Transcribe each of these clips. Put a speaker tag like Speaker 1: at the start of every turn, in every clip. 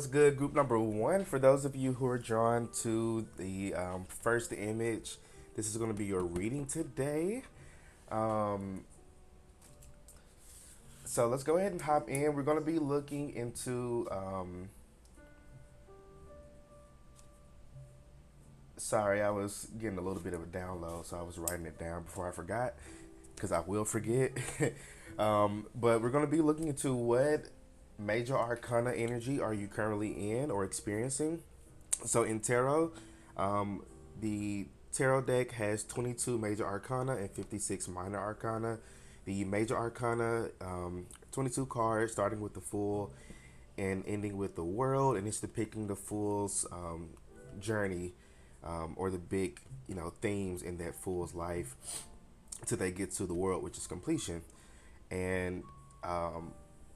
Speaker 1: what's good? Group number one. For those of you who are drawn to the first image, this is going to be your reading today. Um, so let's go ahead and hop in. We're going to be looking into. Sorry, I was getting a little bit of a download, so I was writing it down before I forgot, because I will forget. But we're going to be looking into what major arcana energy are you currently in or experiencing. So in tarot, um, the tarot deck has 22 major arcana and 56 minor arcana. The major arcana, 22 cards, starting with the Fool and ending with the World, and it's depicting the Fool's journey, or the big, themes in that Fool's life till they get to the World, which is completion. And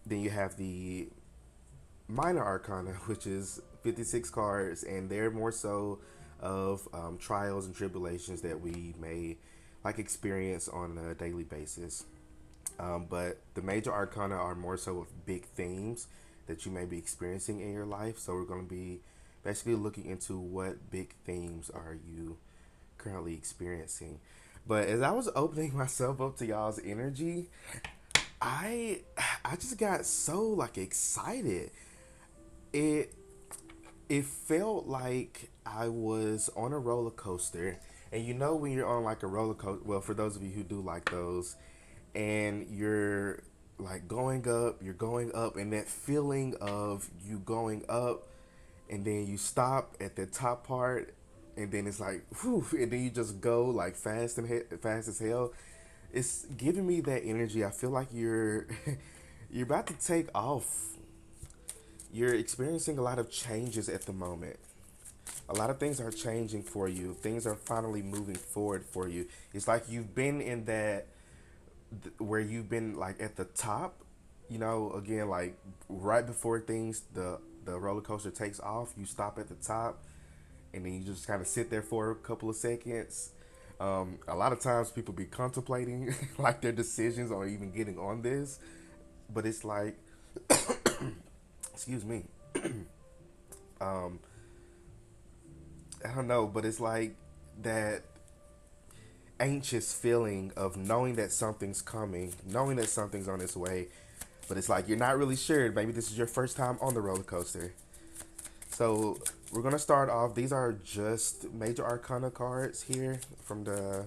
Speaker 1: then you have the minor arcana, which is 56 cards, and they're more so of trials and tribulations that we may like experience on a daily basis. But the major arcana are more so of big themes that you may be experiencing in your life. So we're going to be basically looking into what big themes are you currently experiencing. But as I was opening myself up to y'all's energy, I I just got so like excited. It it felt like I was on a roller coaster. And you know when you're on like a roller coaster, well, for those of you who do like those, and you're like you're going up, and that feeling of you going up, and then you stop at the top part, and then it's like, whew, and then you just go like fast as hell. It's giving me that energy. I feel like you're you're about to take off. You're experiencing a lot of changes at the moment. A lot of things are changing for you. Things are finally moving forward for you. It's like you've been in that where you've been like at the top, again, like right before the roller coaster takes off, you stop at the top, and then you just kind of sit there for a couple of seconds. A lot of times people be contemplating like their decisions or even getting on this, but it's like, excuse me, um, I don't know, but it's like that anxious feeling of knowing that something's coming, knowing that something's on its way, but it's like you're not really sure. Maybe this is your first time on the roller coaster. So we're gonna start off. These are just major arcana cards here from the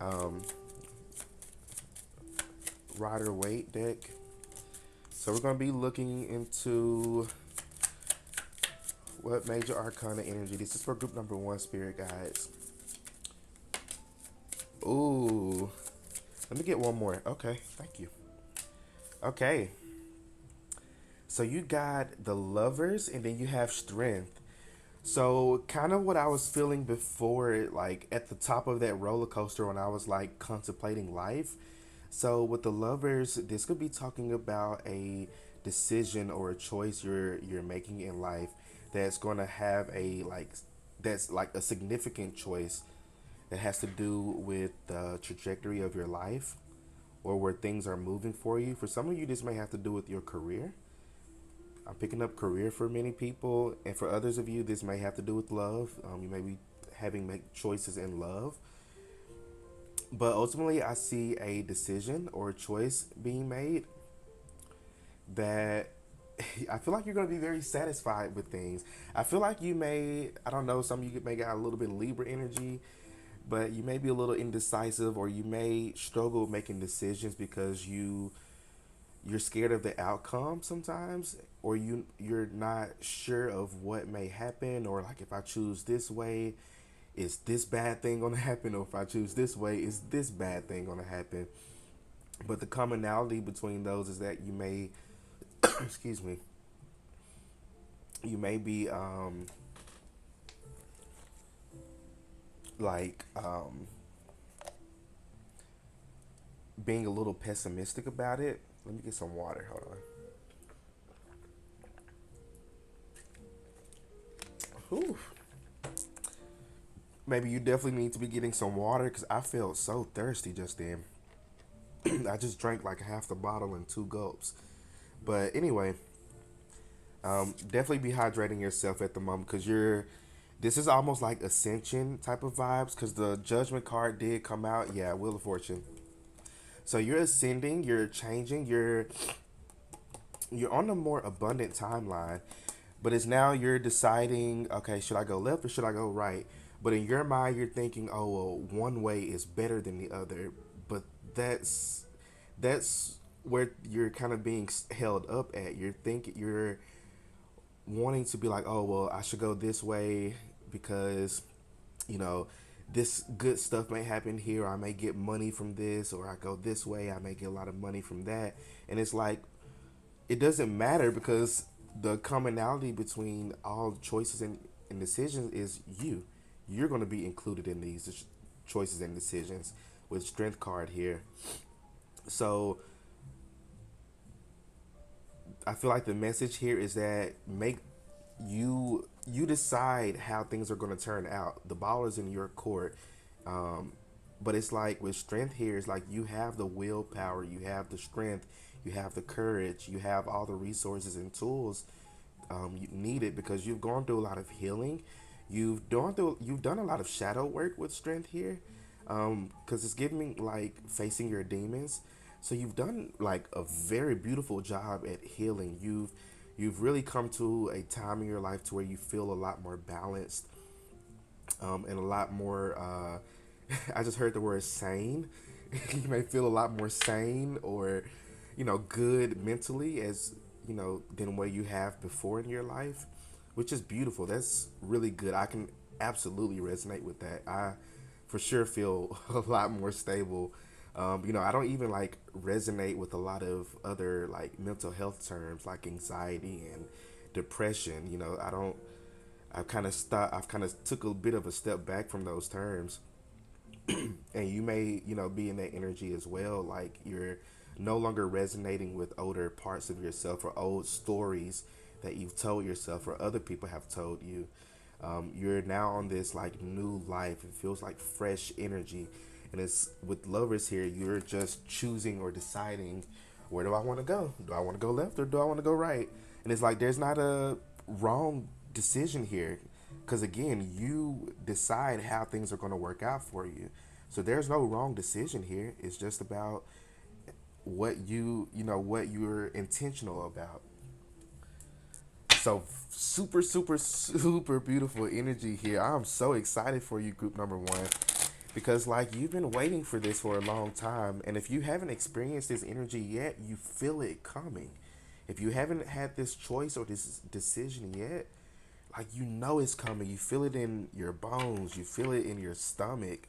Speaker 1: um, Rider Waite deck. So we're gonna be looking into what major arcana energy. This is for group number one, spirit guides. Ooh, let me get one more. Okay, thank you. Okay, so you got the lovers, and then you have strength. So kind of what I was feeling before, like at the top of that roller coaster when I was like contemplating life. So with the lovers, this could be talking about a decision or a choice you're making in life that's going to have that's like a significant choice that has to do with the trajectory of your life or where things are moving for you. For some of you, this may have to do with your career. I'm picking up career for many people, and for others of you, this may have to do with love. You may be having make choices in love, but ultimately, I see a decision or a choice being made that I feel like you're going to be very satisfied with things. I feel like you may, I don't know, some of you may got a little bit of Libra energy, but you may be a little indecisive, or you may struggle making decisions because you're scared of the outcome sometimes, or you're not sure of what may happen, or like if I choose this way, is this bad thing gonna happen, or if I choose this way, is this bad thing gonna happen. But the commonality between those is that you may excuse me, you may be like being a little pessimistic about it. Let me get some water. Hold on. Whew. Maybe you definitely need to be getting some water, because I felt so thirsty just then. I just drank like half the bottle in two gulps. But anyway, Definitely be hydrating yourself at the moment because you're. This is almost like ascension type of vibes because the judgment card did come out. Yeah, Wheel of Fortune. So you're ascending, you're changing, you're on a more abundant timeline, but it's now you're deciding, okay, should I go left or should I go right? But in your mind, you're thinking, oh well, one way is better than the other. But that's where you're kind of being held up at. You're wanting to be like, oh well, I should go this way because you know this good stuff may happen here. Or I may get money from this, or I go this way, I may get a lot of money from that. And it's like it doesn't matter because the commonality between all choices and decisions is you. You're going to be included in these choices and decisions with strength card here. So I feel like the message here is that make you decide how things are going to turn out. The ball is in your court. Um, but it's like with strength here, it's like you have the willpower, you have the strength, you have the courage, you have all the resources and tools you need it because you've gone through a lot of healing. You've done a lot of shadow work with strength here, because it's giving me like facing your demons. So you've done like a very beautiful job at healing. You've really come to a time in your life to where you feel a lot more balanced, and a lot more. I just heard the word sane. You may feel a lot more sane or, good mentally as than what you have before in your life, which is beautiful. That's really good. I can absolutely resonate with that. I for sure feel a lot more stable. I don't even like resonate with a lot of other like mental health terms like anxiety and depression. I don't. I've kind of took a bit of a step back from those terms, and you may be in that energy as well. Like you're no longer resonating with older parts of yourself or old stories that you've told yourself or other people have told you. You're now on this like new life. It feels like fresh energy, and it's with lovers here. You're just choosing or deciding, where do I want to go? Do I want to go left or do I want to go right? And it's like there's not a wrong decision here, because again, you decide how things are going to work out for you. So there's no wrong decision here. It's just about what you're intentional about. So super, super, super beautiful energy here. I'm so excited for you, group number one, because like you've been waiting for this for a long time, and if you haven't experienced this energy yet, you feel it coming. If you haven't had this choice or this decision yet, like it's coming. You feel it in your bones. You feel it in your stomach.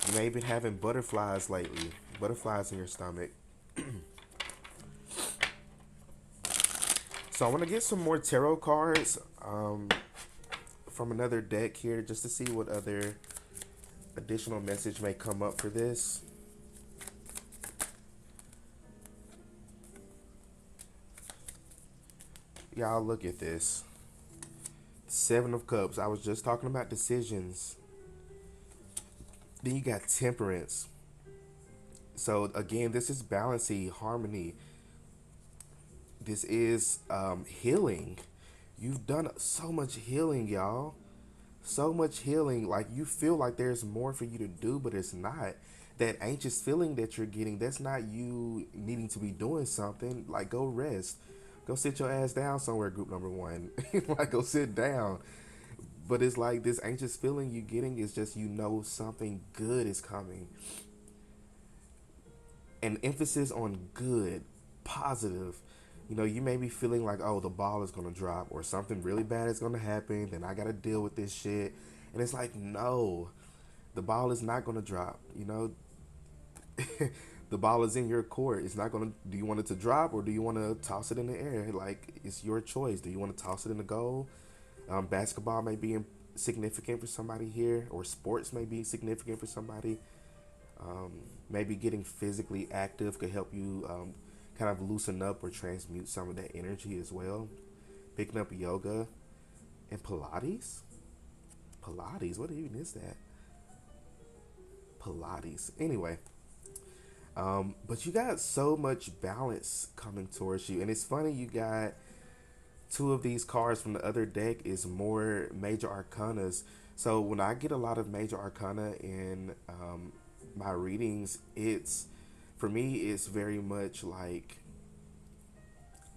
Speaker 1: You may have been having butterflies lately, butterflies in your stomach. So I want to get some more tarot cards from another deck here just to see what other additional message may come up for this. Y'all look at this. Seven of Cups. I was just talking about decisions. Then you got Temperance. So again, this is balancing, harmony. This is healing. You've done so much healing, y'all. So much healing. Like you feel like there's more for you to do, but it's not. That anxious feeling that you're getting, that's not you needing to be doing something. Like go rest. Go sit your ass down somewhere, group number one. Like go sit down. But it's like this anxious feeling you're getting is just something good is coming. An emphasis on good, positive. You may be feeling like, oh, the ball is going to drop or something really bad is going to happen. Then I got to deal with this shit. And it's like, no, the ball is not going to drop. The ball is in your court. It's not going to, do you want it to drop or do you want to toss it in the air? Like, it's your choice. Do you want to toss it in the goal? Basketball may be significant for somebody here, or sports may be significant for somebody. Maybe getting physically active could help you kind of loosen up or transmute some of that energy as well. Picking up yoga and Pilates. Pilates, what even is that? Pilates. Anyway, but you got so much balance coming towards you, and it's funny you got Two of these cards from the other deck is more major arcanas. So when I get a lot of major arcana in my readings, it's for me it's very much like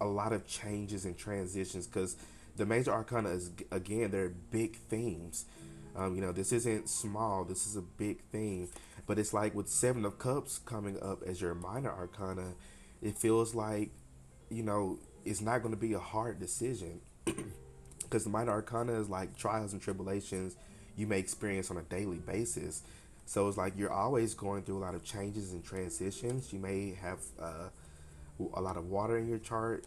Speaker 1: a lot of changes and transitions because the major arcana is again they're big themes. This isn't small. This is a big theme, but it's like with Seven of Cups coming up as your minor arcana, it feels like it's not going to be a hard decision because the minor arcana is like trials and tribulations you may experience on a daily basis. So it's like you're always going through a lot of changes and transitions. You may have a lot of water in your chart,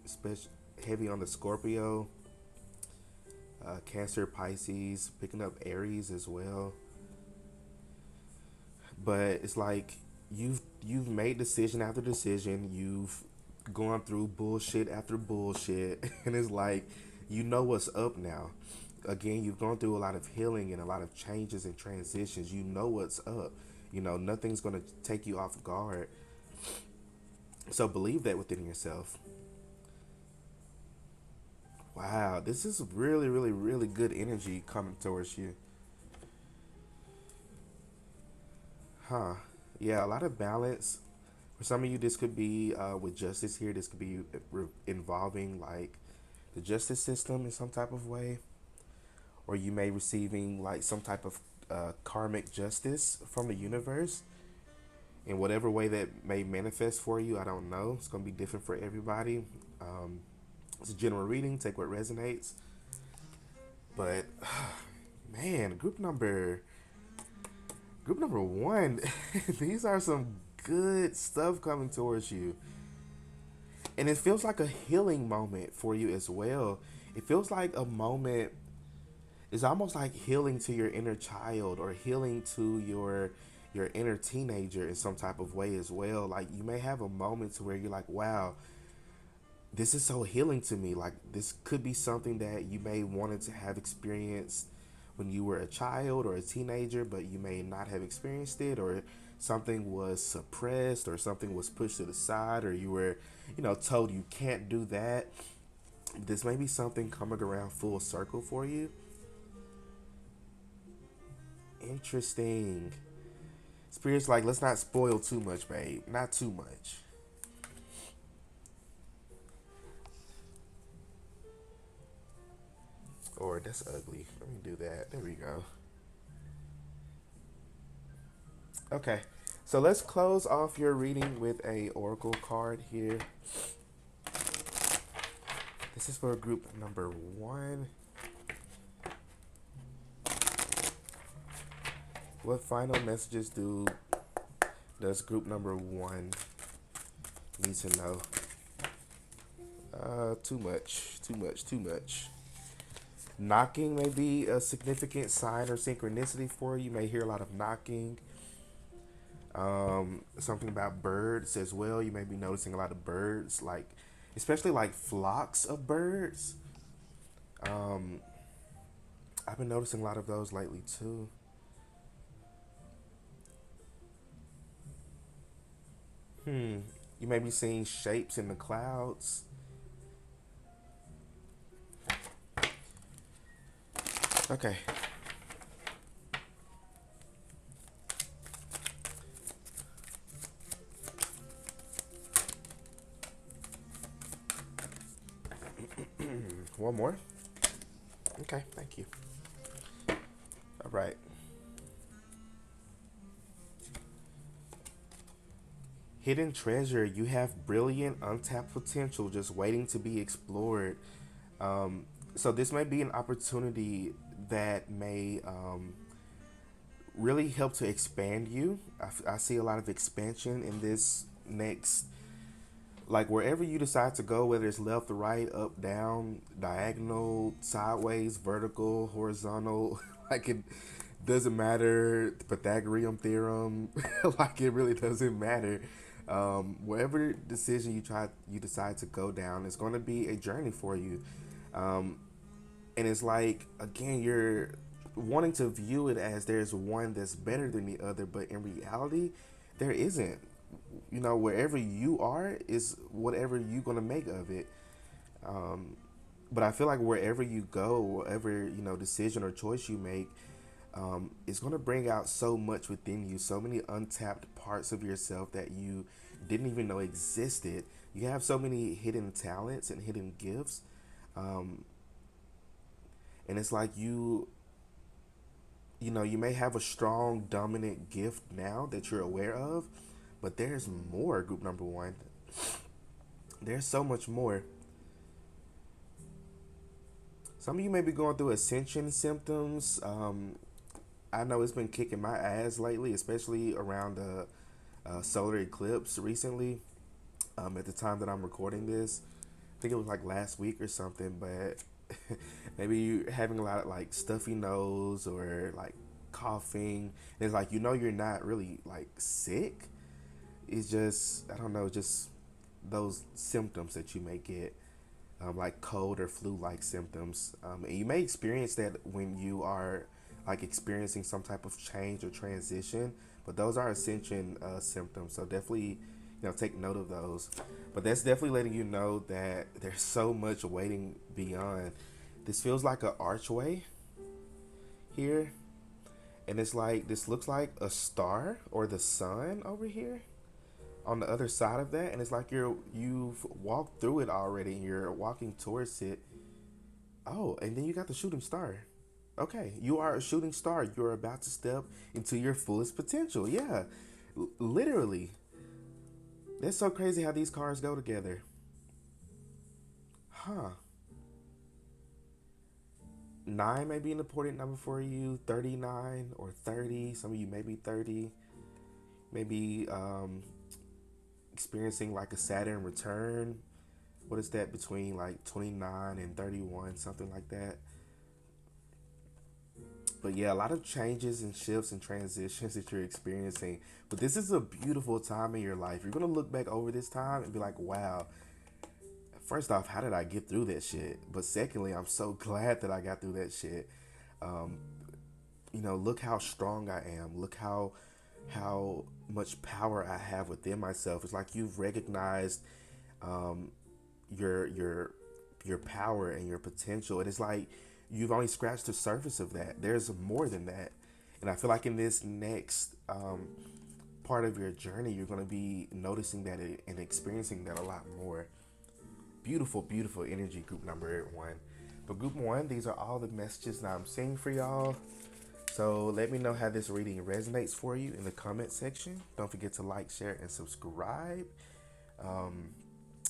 Speaker 1: especially heavy on the Scorpio, Cancer, Pisces, picking up Aries as well. But it's like you've made decision after decision. You've gone through bullshit after bullshit, and it's like what's up now. Again, you've gone through a lot of healing and a lot of changes and transitions. You know what's up. Nothing's gonna take you off guard. So believe that within yourself. Wow, this is really, really, really good energy coming towards you. Huh. Yeah, a lot of balance. For some of you, this could be with justice here. This could be involving like the justice system in some type of way, or you may receiving like some type of karmic justice from the universe in whatever way that may manifest for you. I don't know. It's gonna be different for everybody. It's a general reading. Take what resonates. But man, group number one, these are some good stuff coming towards you. And it feels like a healing moment for you as well. It feels like a moment, it's almost like healing to your inner child or healing to your inner teenager in some type of way as well. Like you may have a moment to where you're like, wow, this is so healing to me. Like this could be something that you may wanted to have experienced when you were a child or a teenager, but you may not have experienced it, or something was suppressed, or something was pushed to the side, or you were, told you can't do that. This may be something coming around full circle for you. Interesting. Spirit's like, let's not spoil too much, babe. Not too much. Or that's ugly. Let me do that. There we go. Okay. So let's close off your reading with a oracle card here. This is for group number one. What final messages does group number one need to know? Too much, too much, too much. Knocking may be a significant sign or synchronicity for you. You may hear a lot of knocking. Something about birds as well. You may be noticing a lot of birds, like especially like flocks of birds. I've been noticing a lot of those lately too. You may be seeing shapes in the clouds. Okay. One more. Okay, thank you. All right. Hidden treasure. You have brilliant, untapped potential just waiting to be explored. So this may be an opportunity that may really help to expand you. I see a lot of expansion in this next, like wherever you decide to go, whether it's left or right, up, down, diagonal, sideways, vertical, horizontal, like it doesn't matter. The Pythagorean theorem, like it really doesn't matter. Wherever decision you decide to go down, it's going to be a journey for you. And it's like again, you're wanting to view it as there's one that's better than the other, but in reality, there isn't. Wherever you are is whatever you're gonna make of it. Um, but I feel like wherever you go, whatever decision or choice you make, it's going to bring out so much within you, so many untapped parts of yourself that you didn't even know existed. You have so many hidden talents and hidden gifts, um, and it's like you may have a strong dominant gift now that you're aware of, but there's more. Group number one, there's so much more. Some of you may be going through ascension symptoms. I know it's been kicking my ass lately, especially around the solar eclipse recently. At the time that I'm recording this, I think it was like last week or something, but maybe you're having a lot of like stuffy nose or like coughing. And it's like you're not really like sick. It's just I don't know, just those symptoms that you may get, like cold or flu-like symptoms, and you may experience that when you are like experiencing some type of change or transition. But those are ascension symptoms, so definitely take note of those. But that's definitely letting you know that there's so much waiting beyond. This feels like an archway here, and it's like this looks like a star or the sun over here on the other side of that, and it's like you've walked through it already and you're walking towards it. Oh, and then you got the shooting star. Okay, you are a shooting star. You're about to step into your fullest potential. Yeah, literally. That's so crazy how these cards go together. Huh. 9 may be an important number for you. 39 or 30. Some of you may be 30. Maybe experiencing like a Saturn return. What is that, between like 29 and 31, something like that. But yeah, a lot of changes and shifts and transitions that you're experiencing. But this is a beautiful time in your life. You're gonna look back over this time and be like, wow, first off, how did I get through that shit? But secondly, I'm so glad that I got through that shit. Um, look how strong I am. Look how much power I have within myself. It's like you've recognized um, your your power and your potential. And it's like you've only scratched the surface of that. There's more than that. And I feel like in this next part of your journey, you're going to be noticing that and experiencing that a lot more. Beautiful, beautiful energy, group number one. But group one, these are all the messages that I'm seeing for y'all. So let me know how this reading resonates for you in the comment section. Don't forget to like, share, and subscribe. Um,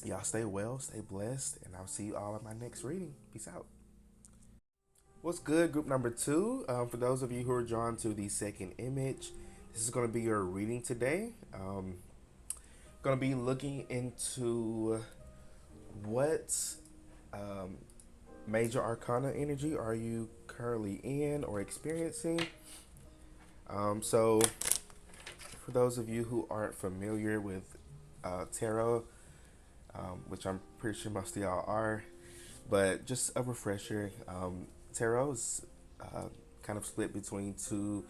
Speaker 1: Y'all stay well, stay blessed, and I'll see you all in my next reading. Peace out. What's good, group number two? For those of you who are drawn to the second image, this is going to be your reading today. Going to be looking into what um, major arcana energy are you currently in or experiencing. So, for those of you who aren't familiar with tarot, which I'm pretty sure most of y'all are, but just a refresher. Tarot is kind of split between two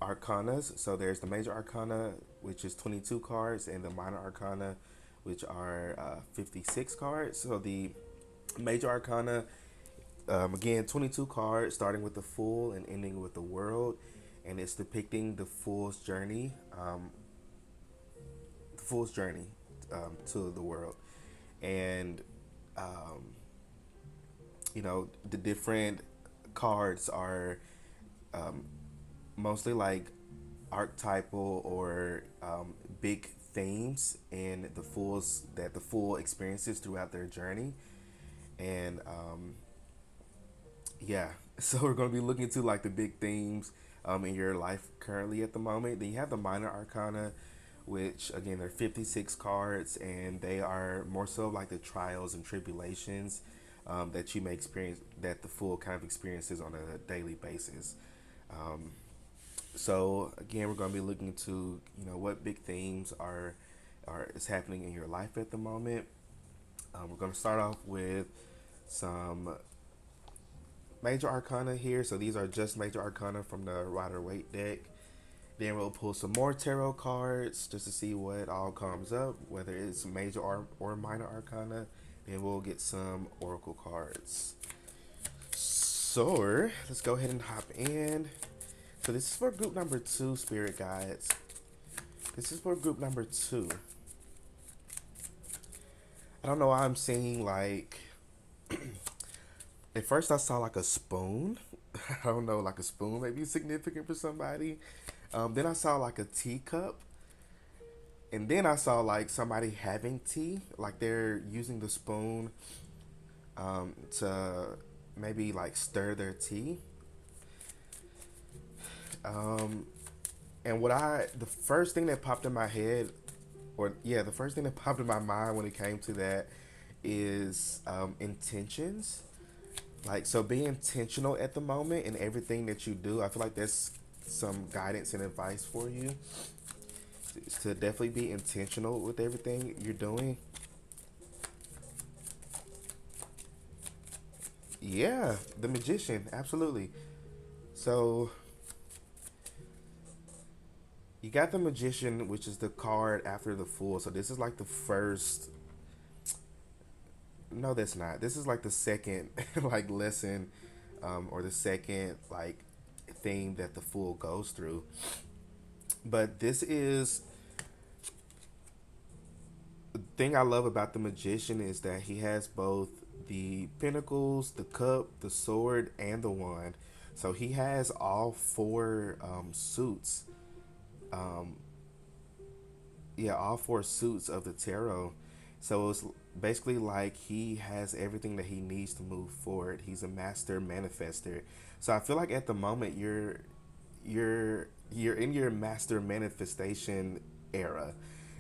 Speaker 1: arcanas. So there's the major arcana, which is 22 cards, and the minor arcana, which are 56 cards. So the major arcana, again, 22 cards, starting with the Fool and ending with the World, and it's depicting the Fool's journey to the world, and um, the different cards are um, mostly like archetypal or big themes and the fool experiences throughout their journey. And yeah, so we're going to be looking into like the big themes in your life currently at the moment. Then you have the minor arcana, which again, they're 56 cards, and they are more so like the trials and tribulations that you may experience, that the fool kind of experiences on a daily basis. Um, so again, we're going to be looking into what big themes are is happening in your life at the moment. We're going to start off with some major arcana here. So these are just major arcana from the Rider Waite deck. Then we'll pull some more tarot cards just to see what all comes up, whether it's major or minor arcana. Then we'll get some oracle cards. So let's go ahead and hop in. So this is for group number 2, spirit guides. This is for group number 2. I don't know why I'm seeing like at first I saw like a spoon. I don't know, like a spoon may be significant for somebody. Then I saw like a teacup. And then I saw like somebody having tea, like they're using the spoon to maybe like stir their tea. Um, and the first thing that popped in my head, or yeah, the first thing that popped in my mind when it came to that is intentions. Like, so be intentional at the moment in everything that you do. I feel like that's some guidance and advice for you to definitely be intentional with everything you're doing. Yeah, the magician, absolutely. So you got the magician, which is the card after the fool. So this is like the first. No, that's not. This is like the second like lesson, or the second like theme that the fool goes through. But this is the thing I love about the magician is that he has both the pentacles, the cup, the sword, and the wand. So he has all four suits. Um, yeah, all four suits of the tarot. So it's basically like he has everything that he needs to move forward. He's a master manifester. So I feel like at the moment you're in your master manifestation era.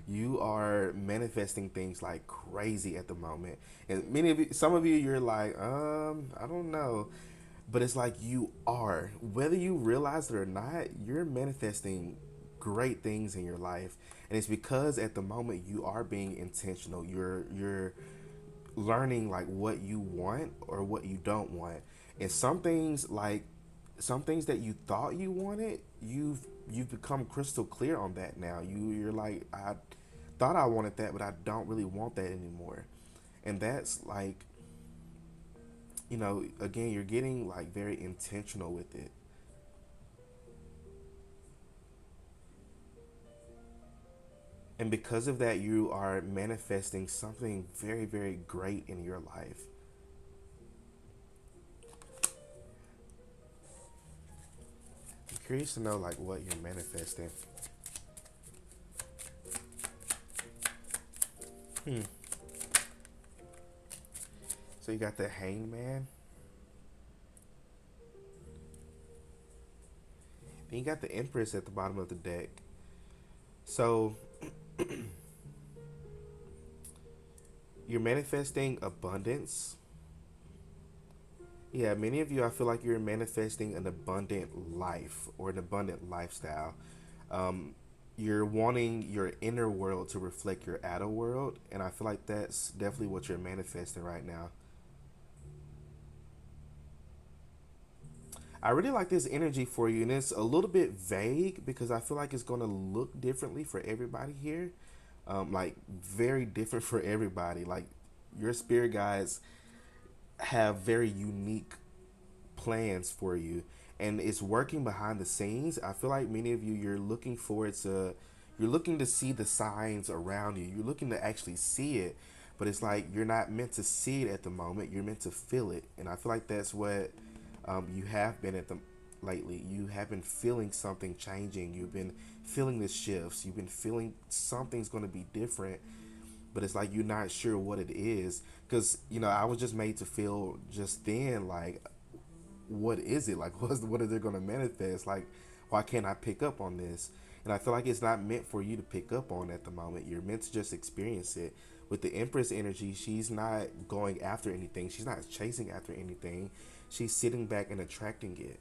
Speaker 1: You are manifesting things like crazy at the moment, and many of you, some of you, you're like, I don't know, but it's like you are, whether you realize it or not, you're manifesting great things in your life, and it's because at the moment you are being intentional. You're learning like what you want or what you don't want, and some things that you thought you wanted, you've become crystal clear on that now. You're like, I thought I wanted that, but I don't really want that anymore. And that's like, again, you're getting like very intentional with it. And because of that, you are manifesting something very, very great in your life. I'm curious to know like what you're manifesting. Hmm. So you got the hangman. Then you got the empress at the bottom of the deck. So you're manifesting abundance. Yeah, many of you, I feel like you're manifesting an abundant life or an abundant lifestyle. Um, you're wanting your inner world to reflect your outer world, and I feel like that's definitely what you're manifesting right now. I really like this energy for you, and it's a little bit vague because I feel like it's going to look differently for everybody here. Like, very different for everybody. Like, your spirit guides have very unique plans for you, and it's working behind the scenes. I feel like many of you, you're looking to see the signs around you. You're looking to actually see it, but it's like you're not meant to see it at the moment. You're meant to feel it, and I feel like that's what you have been at the lately. You have been feeling something changing. You've been feeling the shifts. You've been feeling something's going to be different, but it's like you're not sure what it is, because I was just made to feel just then like, what is it like? What are they going to manifest? Like, why can't I pick up on this? And I feel like it's not meant for you to pick up on at the moment. You're meant to just experience it. With the empress energy, she's not going after anything. She's not chasing after anything. She's sitting back and attracting it.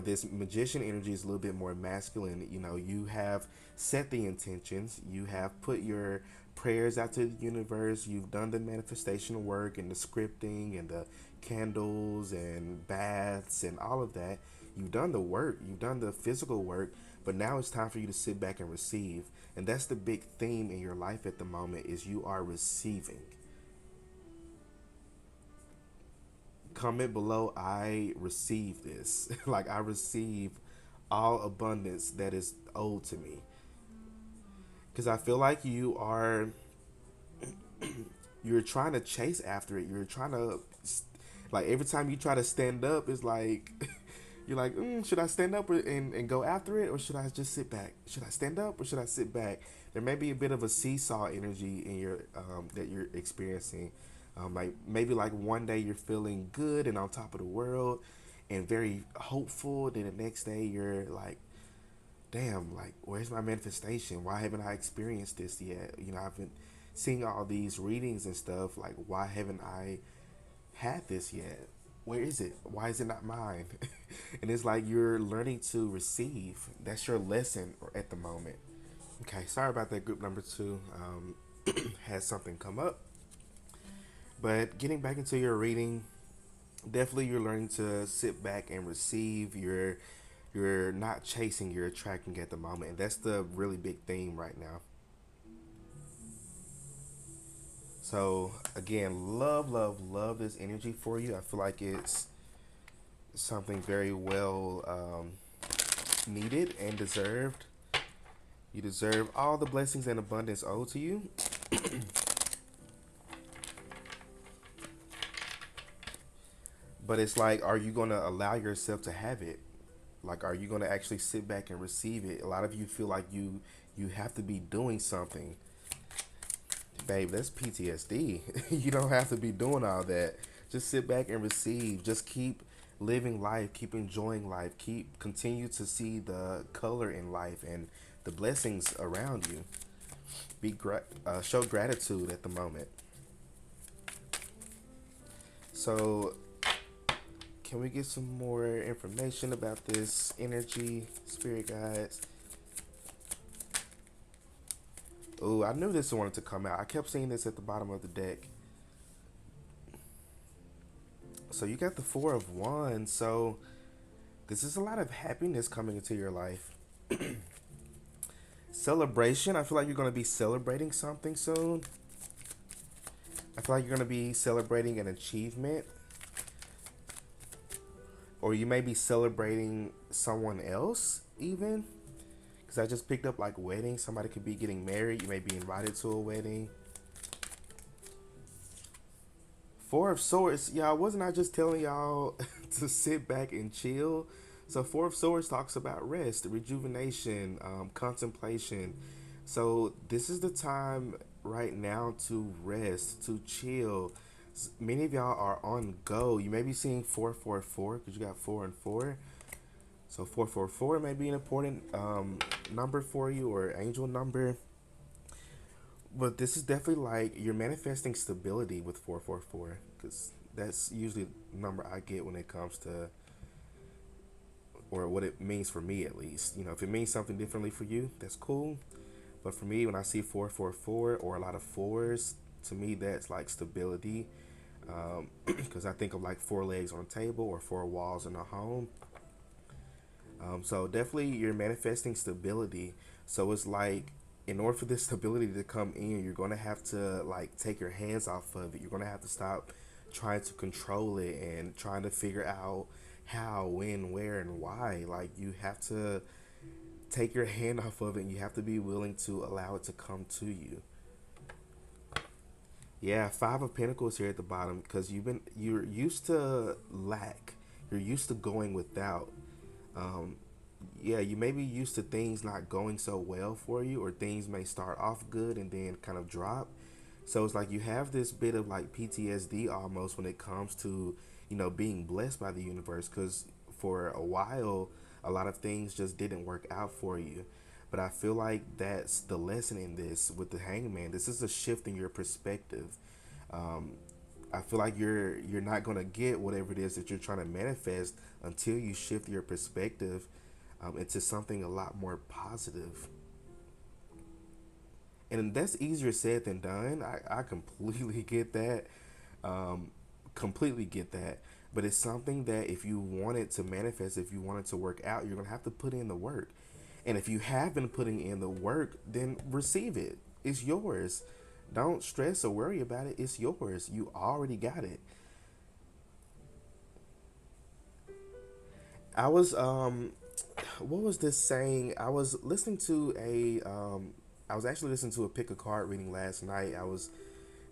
Speaker 1: This magician energy is a little bit more masculine. You have set the intentions. You have put your prayers out to the universe. You've done the manifestation work and the scripting and the candles and baths and all of that. You've done the work. You've done the physical work. But now it's time for you to sit back and receive. And that's the big theme in your life at the moment, is you are receiving. Comment below, I receive this. Like, I receive all abundance that is owed to me. Because I feel like you're trying to chase after it. You're trying to, like, every time you try to stand up, it's like, you're like, should I stand up and go after it, or should I just sit back? Should I stand up or should I sit back? There may be a bit of a seesaw energy in your that you're experiencing. Like, maybe like one day you're feeling good and on top of the world and very hopeful. Then the next day you're like, damn, like, where's my manifestation? Why haven't I experienced this yet? You know, I've been seeing all these readings and stuff. Like, why haven't I had this yet? Where is it? Why is it not mine? And it's like you're learning to receive. That's your lesson at the moment. Okay, sorry about that. Group number two had something come up. But getting back into your reading, definitely you're learning to sit back and receive. You're not chasing, you're attracting at the moment. And that's the really big theme right now. So again, love, love, love this energy for you. I feel like it's something very well needed and deserved. You deserve all the blessings and abundance owed to you. But it's like, are you going to allow yourself to have it? Like, are you going to actually sit back and receive it? A lot of you feel like you have to be doing something. Babe, that's PTSD. You don't have to be doing all that. Just sit back and receive. Just keep living life, keep enjoying life, keep continue to see the color in life and the blessings around you. Show gratitude at the moment. So, can we get some more information about this energy, spirit guides? Oh, I knew this wanted to come out. I kept seeing this at the bottom of the deck. So you got the Four of Wands. So this is a lot of happiness coming into your life. Celebration. I feel like you're going to be celebrating something soon. I feel like you're going to be celebrating an achievement. Or you may be celebrating someone else even. Because I just picked up like wedding. Somebody could be getting married. You may be invited to a wedding. Four of Swords. Y'all, wasn't I just telling y'all to sit back and chill? So Four of Swords talks about rest, rejuvenation, contemplation. So this is the time right now to rest, to chill. Many of y'all are on go. You may be seeing 444 because you got 4 and 4. So 444 may be an important number for you, or angel number. But this is definitely like you're manifesting stability with 444, because that's usually the number I get when it comes to, or what it means for me at least. You know, if it means something differently for you, that's cool. But for me, when I see 444 or a lot of fours, to me that's like stability. Because I think of like four legs on a table or four walls in a home. So definitely you're manifesting stability. So it's like, in order for this stability to come in, you're going to have to like take your hands off of it. You're going to have to stop trying to control it and trying to figure out how, when, where, and why. Like, you have to take your hand off of it, and you have to be willing to allow it to come to you. Yeah, Five of Pentacles here at the bottom, because you're used to lack. You're used to going without. Um, yeah, you may be used to things not going so well for you, or things may start off good and then kind of drop. So it's like you have this bit of like PTSD almost when it comes to, you know, being blessed by the universe, because for a while, a lot of things just didn't work out for you. But I feel like that's the lesson in this with the Hangman. This is a shift in your perspective. Um, I feel like you're not gonna get whatever it is that you're trying to manifest until you shift your perspective into something a lot more positive. And that's easier said than done. I completely get that. Um, Completely get that. But it's something that if you want it to manifest, if you want it to work out, you're gonna have to put in the work. And if you have been putting in the work, then receive it. It's yours. Don't stress or worry about it. It's yours. You already got it. I was what was this saying? I was actually listening to a pick a card reading last night. I was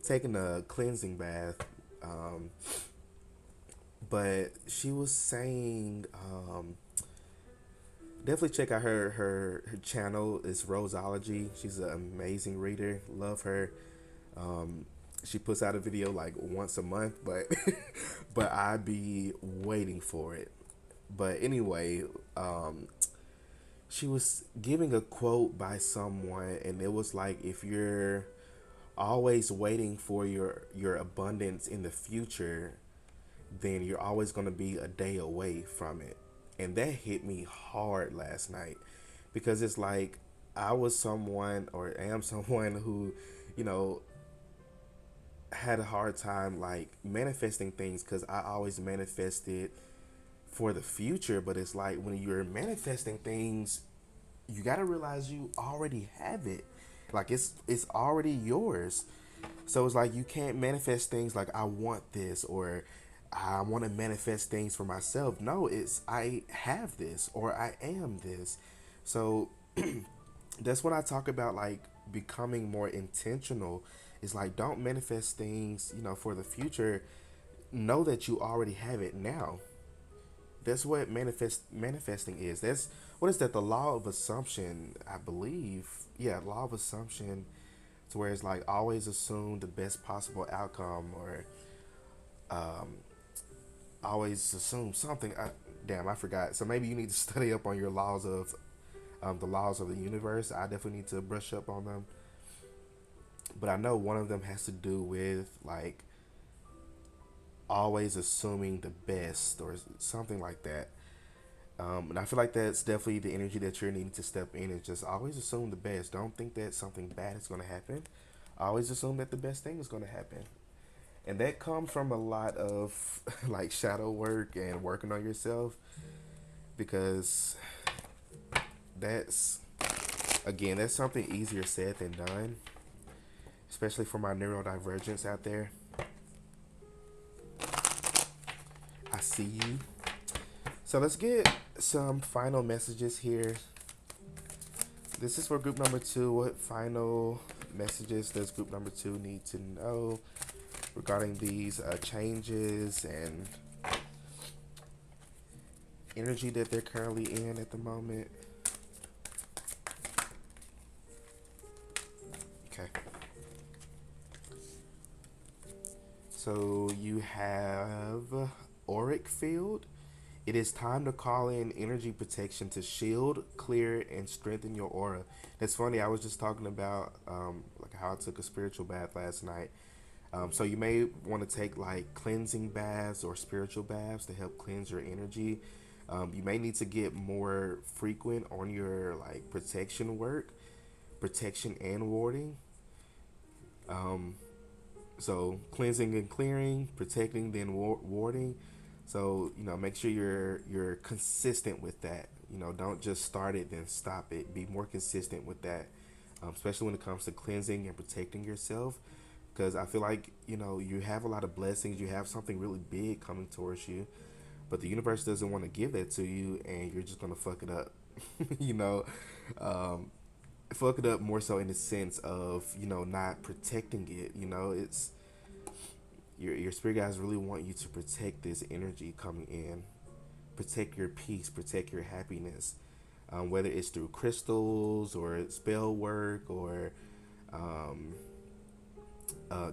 Speaker 1: taking a cleansing bath. Um, but she was saying definitely check out her channel. It's Roseology. She's an amazing reader. Love her. Um, she puts out a video like once a month, but but I be waiting for it. But anyway, um, she was giving a quote by someone, and it was like, if you're always waiting for your abundance in the future, then you're always going to be a day away from it. And that hit me hard last night, because it's like I was someone, or am someone, who, you know, had a hard time like manifesting things, because I always manifested for the future. But it's like, when you're manifesting things, you got to realize you already have it. Like, it's already yours. So it's like, you can't manifest things like, I want this, or I want to manifest things for myself. No, it's, I have this, or I am this. So that's when I talk about like becoming more intentional. It's like, don't manifest things, for the future. Know that you already have it now. That's what manifesting is. That's what is that? The law of assumption, I believe. Yeah, law of assumption. To where it's like, always assume the best possible outcome, or always assume something. Damn, I forgot. So maybe you need to study up on your laws of the laws of the universe. I definitely need to brush up on them. But I know one of them has to do with like always assuming the best, or something like that. And I feel like that's definitely the energy that you're needing to step in. Is just always assume the best. Don't think that something bad is going to happen. Always assume that the best thing is going to happen. And that comes from a lot of like shadow work and working on yourself, because that's, again, that's something easier said than done, especially for my neurodivergence out there. I see you. So let's get some final messages here. This is for group number two. What final messages does group number two need to know regarding these changes and energy that they're currently in at the moment? Okay. So you have auric field. It is time to call in energy protection to shield, clear, and strengthen your aura. That's funny. I was just talking about like how I took a spiritual bath last night. So you may want to take like cleansing baths or spiritual baths to help cleanse your energy. You may need to get more frequent on your like protection work, protection and warding. Um, so cleansing and clearing, protecting, then warding. So make sure you're consistent with that. Don't just start it then stop it. Be more consistent with that, especially when it comes to cleansing and protecting yourself. Because I feel like you have a lot of blessings. You have something really big coming towards you, but the universe doesn't want to give that to you, and you're just gonna fuck it up. you know, um, Fuck it up more so in the sense of not protecting it. It's your spirit guides really want you to protect this energy coming in, protect your peace, protect your happiness, whether it's through crystals or spell work, or um,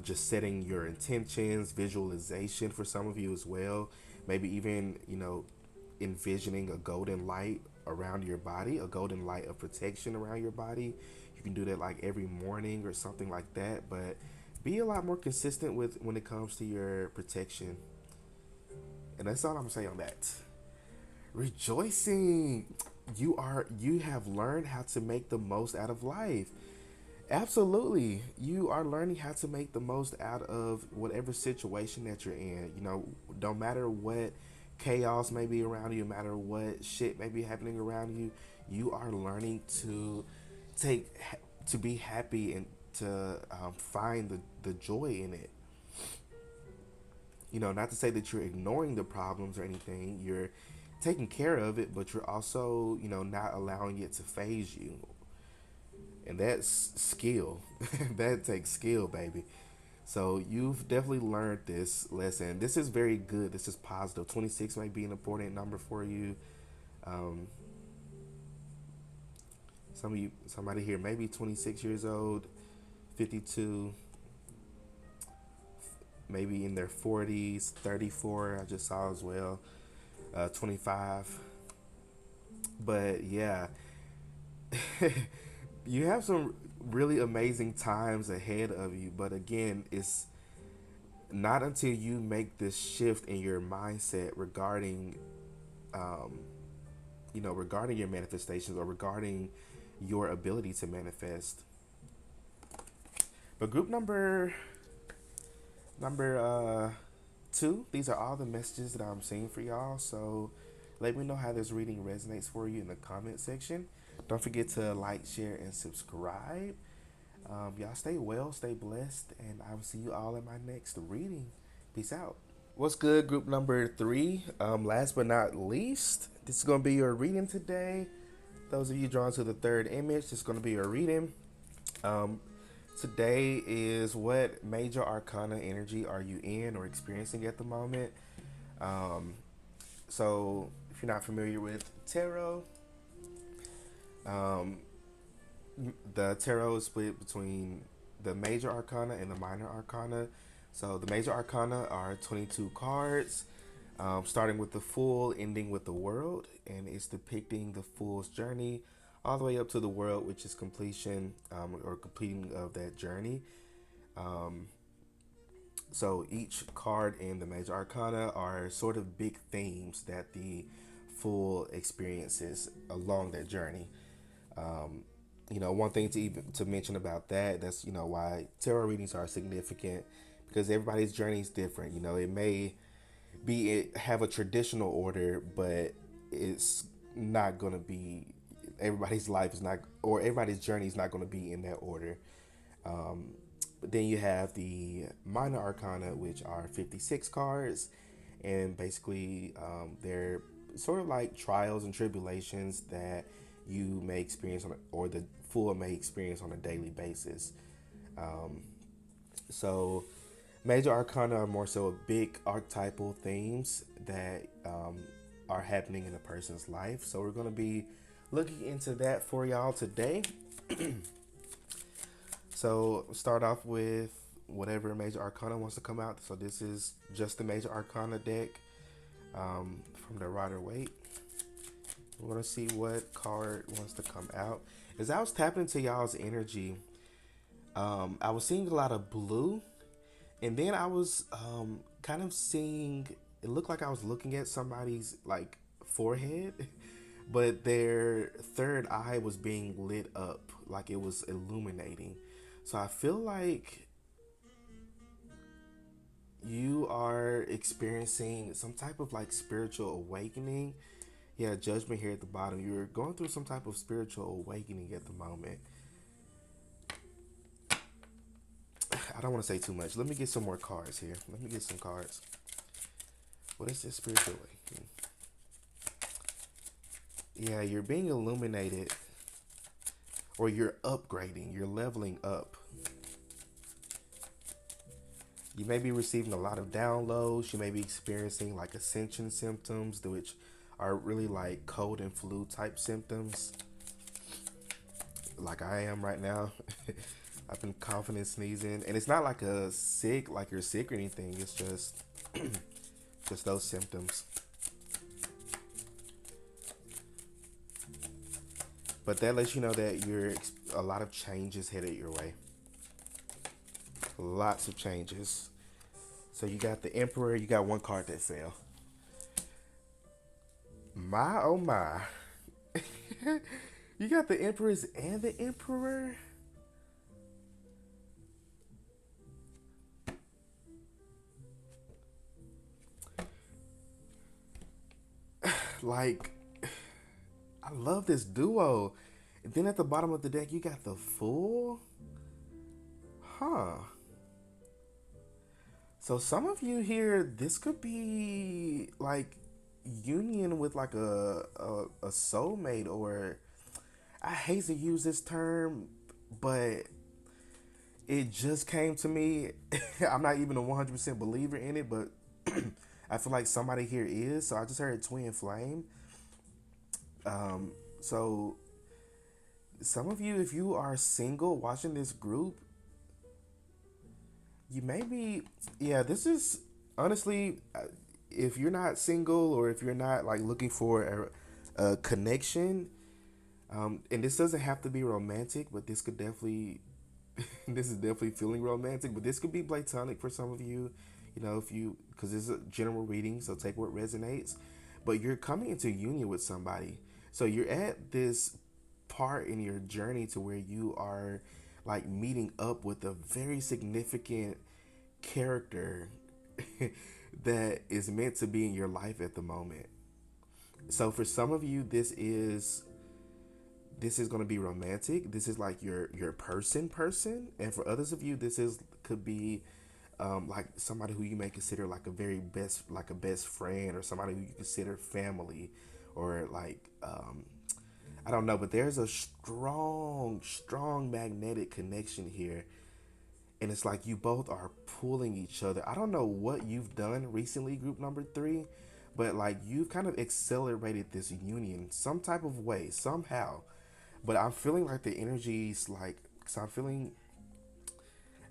Speaker 1: just setting your intentions, visualization for some of you as well. Maybe even envisioning a golden light around your body, a golden light of protection around your body. You can do that like every morning or something like that. But be a lot more consistent with when it comes to your protection. And that's all I'm gonna say on that. Rejoicing. You have learned how to make the most out of life. Absolutely. You are learning how to make the most out of whatever situation that you're in. No matter what chaos may be around you, no matter what shit may be happening around you, you are learning to take to be happy, and to find the joy in it. Not to say that you're ignoring the problems or anything. You're taking care of it, but you're also, not allowing it to phase you. And that's skill. That takes skill, baby. So you've definitely learned this lesson. This is very good. This is positive. 26 might be an important number for you. Um, somebody here, maybe 26 years old, 52, maybe in their 40s, 34. I just saw as well, 25. But yeah, you have some really amazing times ahead of you. But again, it's not until you make this shift in your mindset regarding, um, regarding your manifestations or regarding your ability to manifest. But group number two, these are all the messages that I'm seeing for y'all. So let me know how this reading resonates for you in the comment section. Don't forget to like, share, and subscribe. Y'all stay well, stay blessed, and I will see you all in my next reading. Peace out. What's good, group number three? Last but not least, this is going to be your reading today. Those of you drawn to the third image, this is going to be your reading. Um, Today is what major arcana energy are you in or experiencing at the moment? Um, so, if you're not familiar with tarot, um, the tarot is split between the major arcana and the minor arcana. So, the major arcana are 22 cards, starting with the Fool, ending with the World, and it's depicting the Fool's journey all the way up to the World, which is completion, or completing of that journey. Um, so each card in the major arcana are sort of big themes that the Fool experiences along that journey. Um, one thing to mention about that's why tarot readings are significant, because everybody's journey is different. It may have a traditional order, but it's not going to be, everybody's life is not, or everybody's journey is not going to be in that order. But then you have the minor arcana, which are 56 cards, and basically they're sort of like trials and tribulations that you may experience or the Fool may experience on a daily basis. So major arcana are more so big archetypal themes that are happening in a person's life. So we're going to be looking into that for y'all today. So start off with whatever major arcana wants to come out. So this is just the major arcana deck, from the Rider Waite. We're going to see what card wants to come out. As I was tapping into y'all's energy, I was seeing a lot of blue. And then I was kind of seeing, it looked like I was looking at somebody's like forehead, but their third eye was being lit up, like it was illuminating. So I feel like you are experiencing some type of like spiritual awakening. Yeah, Judgment here at the bottom. You're going through some type of spiritual awakening at the moment. I don't want to say too much. Let me get some more cards here. Let me get some cards. What is this spiritual awakening? Yeah, you're being illuminated, or you're upgrading. You're leveling up. You may be receiving a lot of downloads. You may be experiencing like ascension symptoms, which are really like cold and flu type symptoms, like I am right now. I've been coughing and sneezing, and it's not like like you're sick or anything. It's just just those symptoms. But that lets you know that a lot of changes headed your way. Lots of changes. So you got the Emperor. You got one card that fell. My oh my. You got the Empress and the Emperor. Like, I love this duo. And then at the bottom of the deck, you got the Fool. Huh. So some of you here, this could be like union with like a soulmate, or I hate to use this term, but it just came to me. I'm not even a 100% believer in it, but I feel like somebody here is. So I just heard twin flame. So some of you, if you are single watching this group, you may be, yeah, this is honestly, if you're not single or if you're not like looking for a connection, and this doesn't have to be romantic, but this could definitely, this is definitely feeling romantic, but this could be platonic for some of you, you know, if you, because it's a general reading, so take what resonates, but you're coming into union with somebody. So you're at this part in your journey to where you are like meeting up with a very significant character that is meant to be in your life at the moment. So for some of you, this is going to be romantic. This is like your person, and for others of you, this is could be like somebody who you may consider like a very best, like a best friend, or somebody who you consider family, or like I don't know, but there's a strong magnetic connection here, and it's like you both are pulling each other. I don't know what you've done recently, group number three, but like you've kind of accelerated this union some type of way somehow. But I'm feeling like the energy's like, so I'm feeling,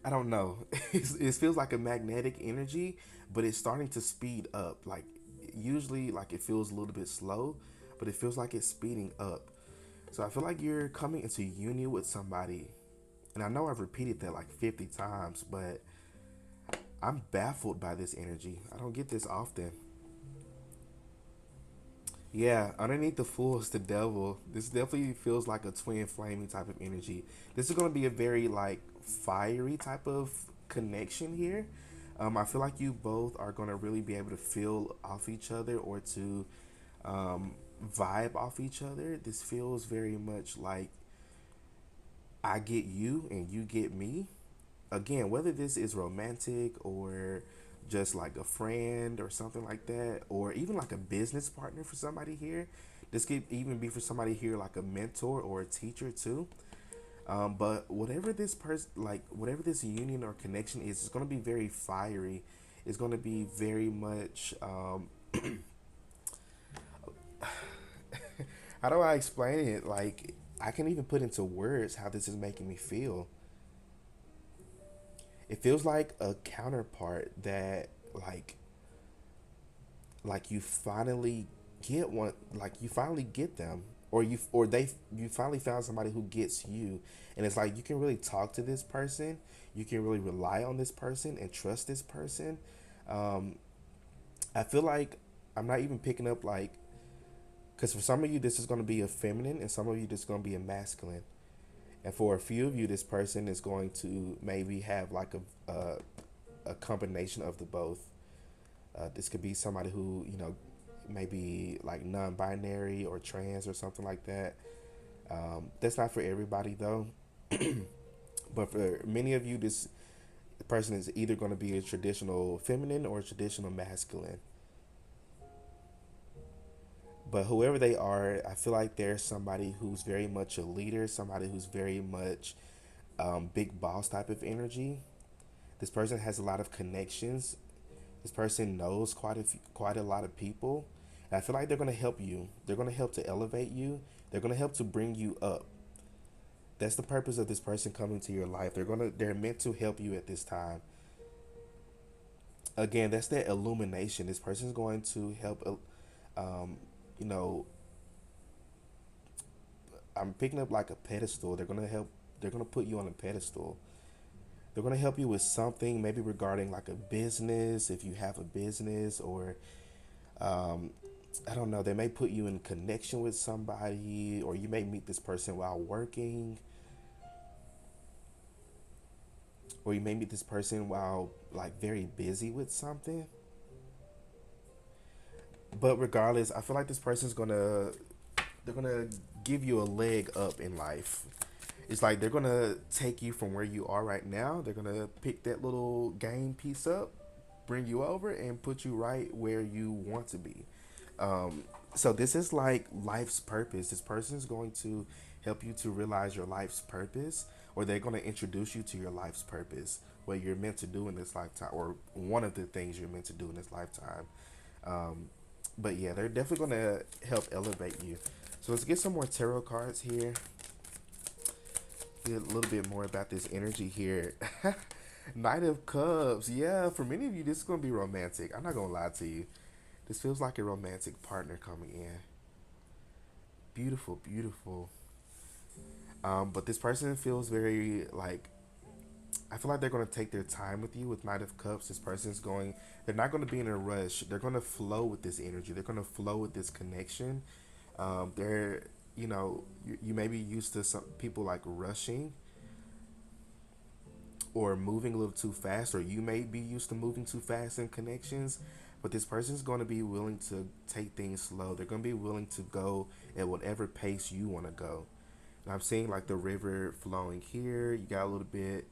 Speaker 1: I don't know, it feels like a magnetic energy, but it's starting to speed up. Like usually, like it feels a little bit slow, but it feels like it's speeding up. So I feel like you're coming into union with somebody, and I know I've repeated that like 50 times, but I'm baffled by this energy. I don't get this often. Yeah, underneath the fool is the devil. This definitely feels like a twin flaming type of energy. This is going to be a very like fiery type of connection here. I feel like you both are going to really be able to feel off each other, or to um, vibe off each other. This feels very much like I get you and you get me. Again, whether this is romantic or just like a friend or something like that, or even like a business partner for somebody here. This could even be for somebody here like a mentor or a teacher too. But whatever this person, like whatever this union or connection is, it's going to be very fiery. It's going to be very much. How do I explain it? Like I can even put into words how this is making me feel. It feels like a counterpart that like you finally get one, like you finally get them, or you finally found somebody who gets you, and it's like you can really talk to this person, you can really rely on this person and trust this person. um I feel like I'm not even picking up like, because for some of you this is going to be a feminine, and some of you this is going to be a masculine, and for a few of you this person is going to maybe have like a combination of the both. This could be somebody who, you know, maybe like non-binary or trans or something like that. That's not for everybody though. But for many of you, this person is either going to be a traditional feminine or a traditional masculine. But whoever they are, I feel like there's somebody who's very much a leader, somebody who's very much big boss type of energy. This person has a lot of connections. This person knows quite a lot of people, and I feel like they're going to help you. They're going to help to elevate you. They're going to help to bring you up. That's the purpose of this person coming to your life. They're meant to help you at this time. Again, that's that illumination. This person's going to help. You know, I'm picking up like a pedestal. They're going to help. They're going to put you on a pedestal. They're going to help you with something, maybe regarding like a business, if you have a business, or um, I don't know, they may put you in connection with somebody, or you may meet this person while working, or you may meet this person while like very busy with something. But regardless, I feel like this person's gonna they're gonna give you a leg up in life. It's like they're gonna take you from where you are right now. They're gonna pick that little game piece up, bring you over, and put you right where you want to be. So this is like life's purpose. This person is going to help you to realize your life's purpose, or they're going to introduce you to your life's purpose, what you're meant to do in this lifetime, or one of the things you're meant to do in this lifetime. Um, but yeah, they're definitely going to help elevate you. So let's get some more tarot cards here. Get a little bit more about this energy here. Knight of Cups. Yeah, for many of you, this is going to be romantic. I'm not going to lie to you. This feels like a romantic partner coming in. Beautiful, beautiful. But this person feels very like, I feel like they're going to take their time with you with Knight of Cups. This person's going, they're not going to be in a rush. They're going to flow with this energy. They're going to flow with this connection. They're, you may be used to some people like rushing or moving a little too fast, or you may be used to moving too fast in connections. But this person's going to be willing to take things slow. They're going to be willing to go at whatever pace you want to go. And I'm seeing like the river flowing here. You got a little bit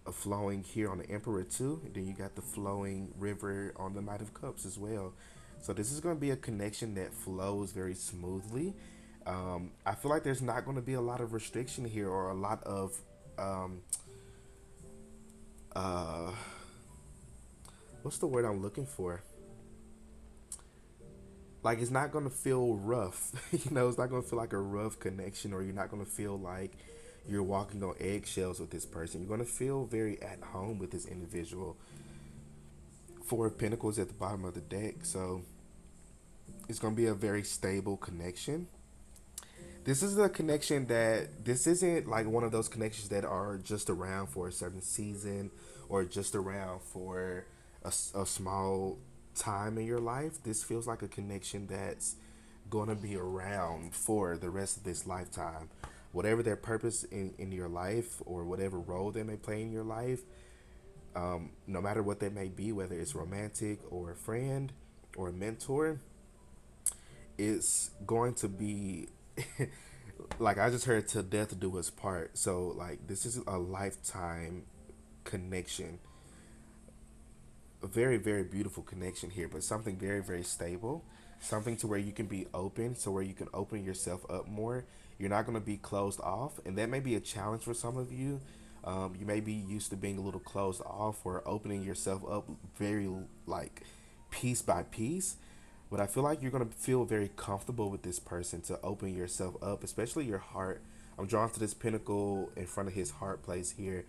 Speaker 1: of flowing here on the Emperor too. And then you got the flowing river on the Knight of Cups as well. So this is going to be a connection that flows very smoothly. I feel like there's not going to be a lot of restriction here, or a lot of um, uh, what's the word I'm looking for? Like, it's not gonna feel rough. It's not gonna feel like a rough connection, or you're not gonna feel like you're walking on eggshells with this person. You're gonna feel very at home with this individual. Four of Pentacles at the bottom of the deck, so it's gonna be a very stable connection. This is a connection that, this isn't like one of those connections that are just around for a certain season, or just around for a small time in your life. This feels like a connection that's going to be around for the rest of this lifetime. Whatever their purpose in your life, or whatever role they may play in your life, no matter what they may be, whether it's romantic or a friend or a mentor, it's going to be like I just heard, till death do us part. So like, this is a lifetime connection. A very, very beautiful connection here, but something very, very stable. Something to where you can be open, so where you can open yourself up more. You're not going to be closed off, and that may be a challenge for some of you. You may be used to being a little closed off, or opening yourself up very like piece by piece. But I feel like you're going to feel very comfortable with this person to open yourself up, especially your heart. I'm drawn to this pentacle in front of his heart place here.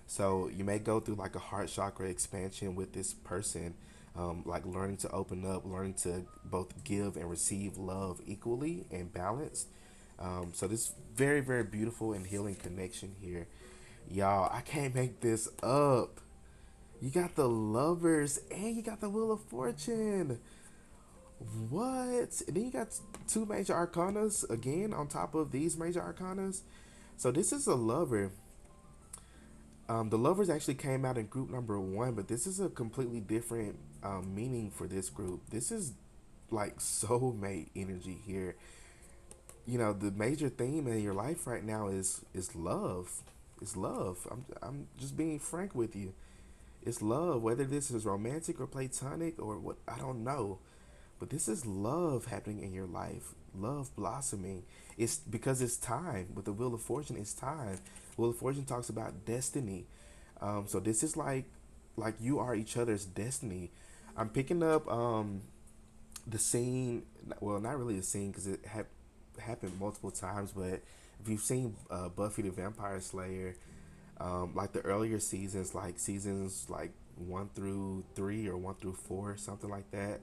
Speaker 1: So you may go through like a heart chakra expansion with this person, like learning to open up, learning to both give and receive love equally and balanced. So this very, very beautiful and healing connection here. Y'all, I can't make this up. You got the Lovers and you got the Wheel of Fortune. What? And then you got two major arcanas again on top of these major arcanas. So this is a lover. The Lovers actually came out in group number one, but this is a completely different meaning for this group. This is like soulmate energy here. The major theme in your life right now is love. It's love. I'm just being frank with you. It's love, whether this is romantic or platonic or what, I don't know. But this is love happening in your life. Love blossoming. It's because it's time. With the Wheel of Fortune, it's time. Wheel of Fortune talks about destiny. So this is like you are each other's destiny. I'm picking up the scene. Well, not really a scene, because it happened multiple times. But if you've seen Buffy the Vampire Slayer, like the earlier seasons, like seasons like 1 through 3 or 1 through 4, something like that.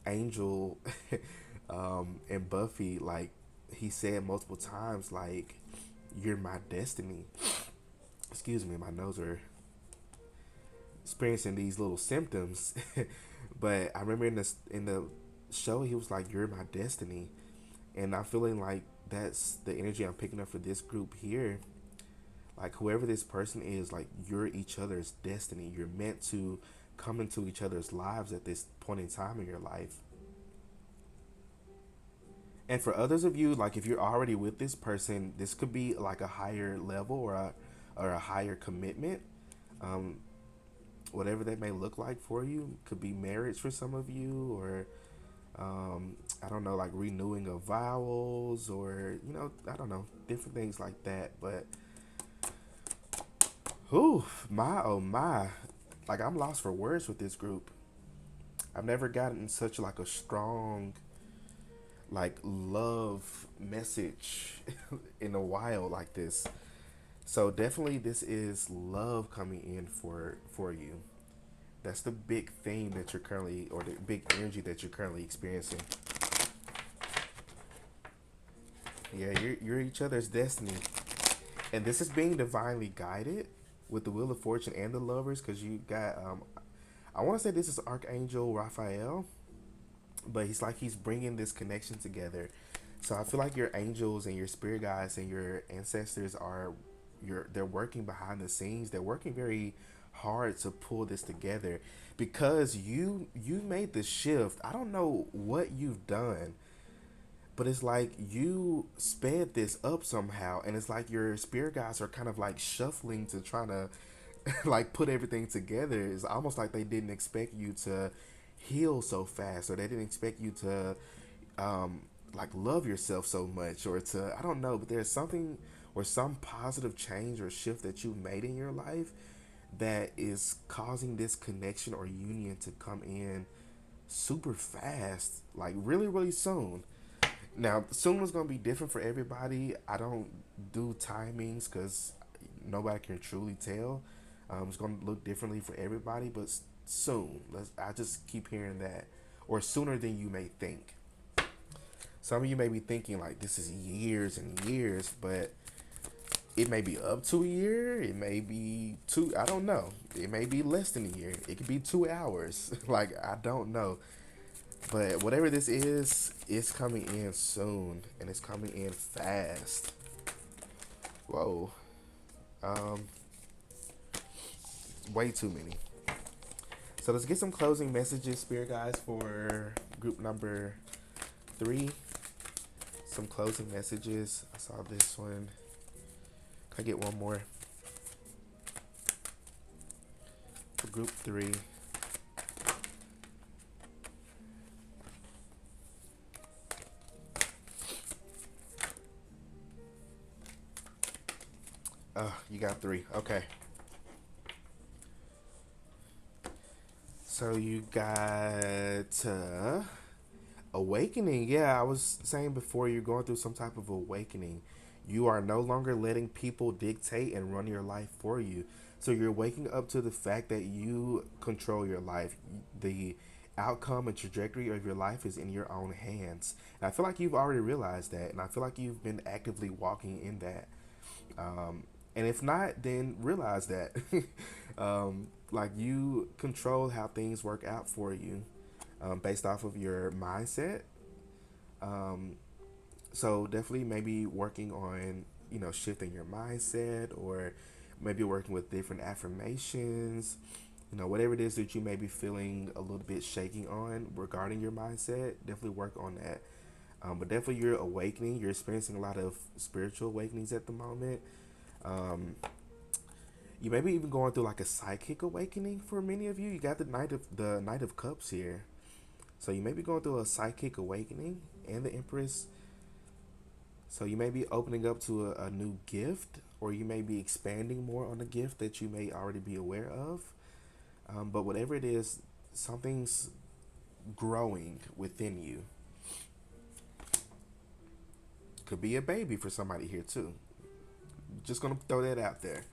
Speaker 1: Angel and Buffy, like he said multiple times, like, you're my destiny. Excuse me, my nose are experiencing these little symptoms. But I remember in the show, he was like, you're my destiny. And I'm feeling like that's the energy I'm picking up for this group here. Like, whoever this person is, like, you're each other's destiny. You're meant to come into each other's lives at this point in time in your life. And for others of you, like, if you're already with this person, this could be like a higher level, or a higher commitment. Um, whatever that may look like for you. Could be marriage for some of you, or I don't know, like renewing of vows, or I don't know, different things like that. But whew, my oh my, like I'm lost for words with this group. I've never gotten such like a strong like love message in a while like this. So definitely this is love coming in for you. That's the big theme that you're currently, or the big energy that you're currently experiencing. Yeah, you're each other's destiny, and this is being divinely guided with the Wheel of Fortune and the Lovers, because you got I want to say this is Archangel Raphael, but he's bringing this connection together. So I feel like your angels and your spirit guides and your ancestors are they're working behind the scenes. They're working very hard to pull this together, because you made the shift. I don't know what you've done, but it's like you sped this up somehow, and it's like your spirit guides are kind of like shuffling to try to like put everything together. It's almost like they didn't expect you to heal so fast, or they didn't expect you to like love yourself so much, or to, I don't know, but there's something or some positive change or shift that you made in your life that is causing this connection or union to come in super fast, like really really soon. Now soon is going to be different for everybody. I don't do timings because nobody can truly tell. It's going to look differently for everybody, but soon. I just keep hearing that, or sooner than you may think. Some of you may be thinking like this is years and years, but it may be up to a year. It may be two. I don't know. It may be less than a year. It could be 2 hours. Like I don't know. But whatever this is, it's coming in soon, and it's coming in fast. Whoa. Um, Way too many. So let's get some closing messages, spirit guys, for group number 3. Some closing messages. I saw this one. Can I get one more for group 3? You got 3. Okay. So you got awakening. Yeah, I was saying before, you're going through some type of awakening. You are no longer letting people dictate and run your life for you. So you're waking up to the fact that you control your life. The outcome and trajectory of your life is in your own hands. And I feel like you've already realized that, and I feel like you've been actively walking in that. And if not, then realize that. Like you control how things work out for you, based off of your mindset. Um, so definitely maybe working on, shifting your mindset, or maybe working with different affirmations, whatever it is that you may be feeling a little bit shaking on regarding your mindset, definitely work on that. But definitely you're awakening. You're experiencing a lot of spiritual awakenings at the moment. Um, you may be even going through like a psychic awakening for many of you. You got the Knight of Cups here, so you may be going through a psychic awakening, and the Empress. So you may be opening up to a new gift, or you may be expanding more on a gift that you may already be aware of. But whatever it is, something's growing within you. Could be a baby for somebody here too. Just gonna throw that out there.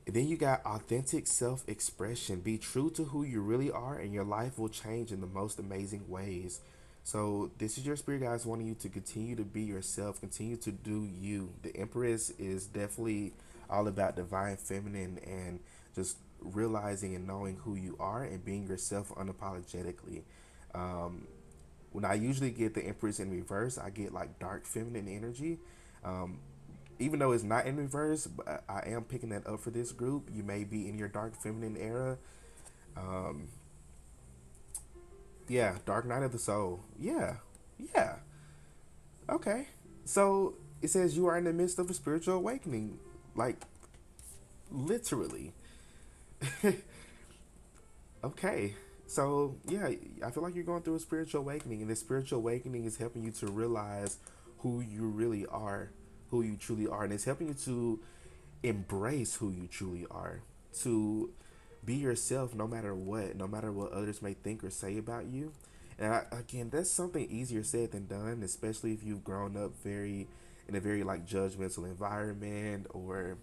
Speaker 1: And then you got authentic self expression. Be true to who you really are, and your life will change in the most amazing ways. So, this is your spirit guides wanting you to continue to be yourself, continue to do you. The Empress is definitely all about divine feminine and just realizing and knowing who you are and being yourself unapologetically. Um, when I usually get the Empress in reverse, I get like dark feminine energy. Um, Even though it's not in reverse, but I am picking that up for this group. You may be in your dark feminine era. Um, yeah, Dark Night of the Soul. Yeah, yeah. Okay. So it says you are in the midst of a spiritual awakening, like literally. Okay. So, yeah, I feel like you're going through a spiritual awakening, and this spiritual awakening is helping you to realize who you really are, who you truly are, and it's helping you to embrace who you truly are, to be yourself no matter what, no matter what others may think or say about you. And again, that's something easier said than done, especially if you've grown up very in a very like judgmental environment, or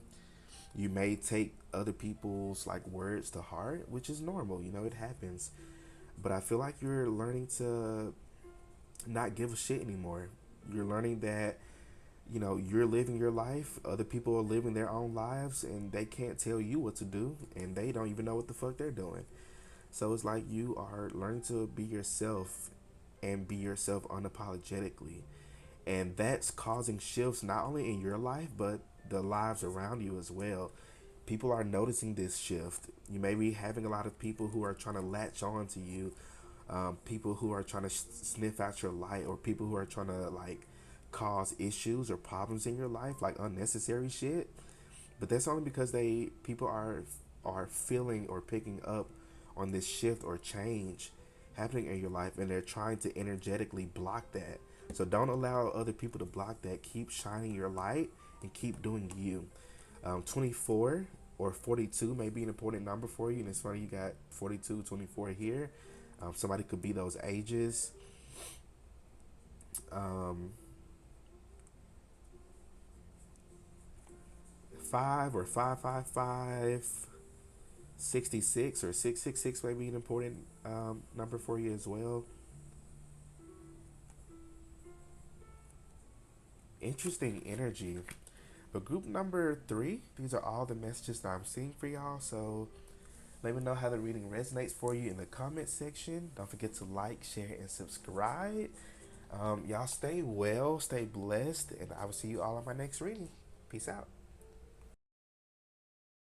Speaker 1: you may take other people's like words to heart, which is normal, it happens. But I feel like you're learning to not give a shit anymore. You're learning that you're living your life, other people are living their own lives, and they can't tell you what to do, and they don't even know what the fuck they're doing. So it's like you are learning to be yourself, and be yourself unapologetically. And that's causing shifts not only in your life, but the lives around you as well. People are noticing this shift. You may be having a lot of people who are trying to latch on to you, people who are trying to sniff out your light, or people who are trying to like cause issues or problems in your life, like unnecessary shit. But that's only because they people are feeling or picking up on this shift or change happening in your life, and they're trying to energetically block that. So don't allow other people to block that. Keep shining your light and keep doing you. 24 or 42 may be an important number for you, and it's funny you got 42, 24 here. Somebody could be those ages. Um, 5 or 555, 66 or 666 may be an important number for you as well. Interesting energy. But group number 3, these are all the messages that I'm seeing for y'all. So let me know how the reading resonates for you in the comment section. Don't forget to like, share, and subscribe. Y'all stay well, stay blessed, and I will see you all on my next reading. Peace out.